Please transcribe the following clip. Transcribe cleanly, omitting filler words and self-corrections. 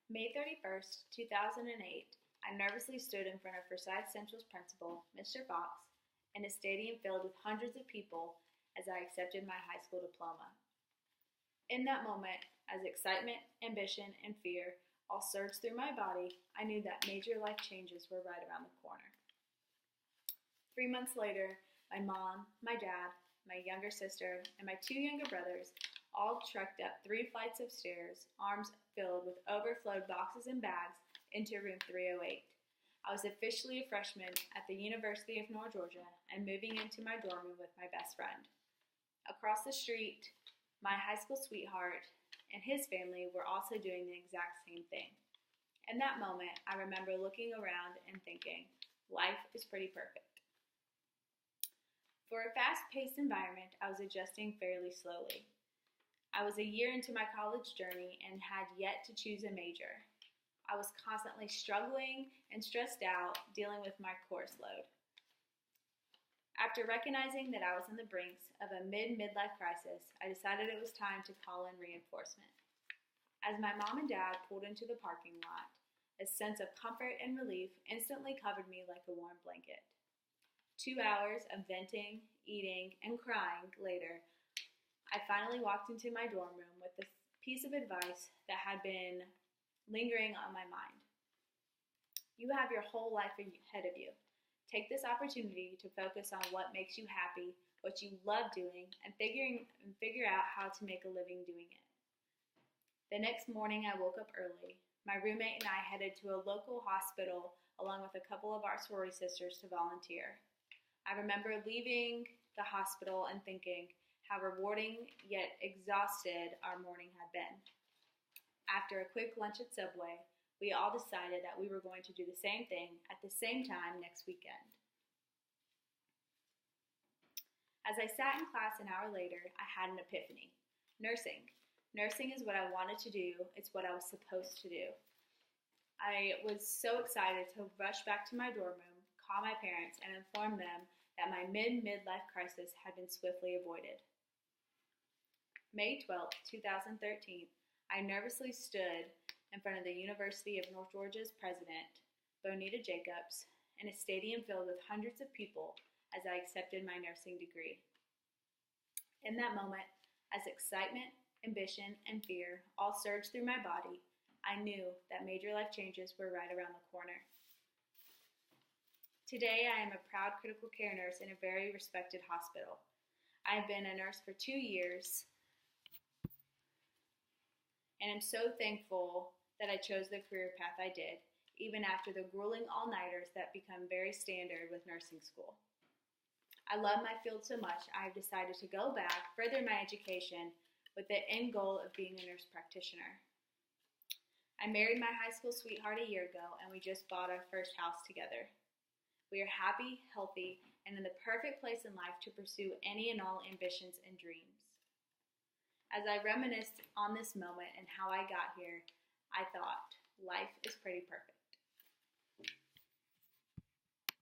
May 31st, 2008, I nervously stood in front of Forsyth Central's principal, Mr. Fox, in a stadium filled with hundreds of people as I accepted my high school diploma. In that moment, as excitement, ambition, and fear all surged through my body, I knew that major life changes were right around the corner. 3 months later, my mom, my dad, my younger sister, and my 2 younger brothers all trekked up 3 flights of stairs, arms filled with overflowed boxes and bags, into room 308. I was officially a freshman at the University of North Georgia and moving into my dorm room with my best friend. Across the street, my high school sweetheart and his family were also doing the exact same thing. In that moment, I remember looking around and thinking, life is pretty perfect. For a fast-paced environment, I was adjusting fairly slowly. I was a year into my college journey and had yet to choose a major. I was constantly struggling and stressed out, dealing with my course load. After recognizing that I was on the brink of a midlife crisis, I decided it was time to call in reinforcement. As my mom and dad pulled into the parking lot, a sense of comfort and relief instantly covered me like a warm blanket. 2 hours of venting, eating, and crying later, I finally walked into my dorm room with this piece of advice that had been lingering on my mind. You have your whole life ahead of you. Take this opportunity to focus on what makes you happy, what you love doing, and figure out how to make a living doing it. The next morning, I woke up early. My roommate and I headed to a local hospital along with a couple of our sorority sisters to volunteer. I remember leaving the hospital and thinking how rewarding yet exhausted our morning had been. After a quick lunch at Subway, we all decided that we were going to do the same thing at the same time next weekend. As I sat in class an hour later, I had an epiphany. Nursing. Nursing is what I wanted to do. It's what I was supposed to do. I was so excited to rush back to my dorm room, call my parents, and inform them that my midlife crisis had been swiftly avoided. May 12th, 2013, I nervously stood in front of the University of North Georgia's president, Bonita Jacobs, in a stadium filled with hundreds of people as I accepted my nursing degree. In that moment, as excitement, ambition, and fear all surged through my body, I knew that major life changes were right around the corner. Today, I am a proud critical care nurse in a very respected hospital. I have been a nurse for 2 years, and I'm so thankful that I chose the career path I did, even after the grueling all-nighters that become very standard with nursing school. I love my field so much, I have decided to go back, further my education, with the end goal of being a nurse practitioner. I married my high school sweetheart a year ago, and we just bought our first house together. We are happy, healthy, and in the perfect place in life to pursue any and all ambitions and dreams. As I reminisced on this moment and how I got here, I thought, life is pretty perfect.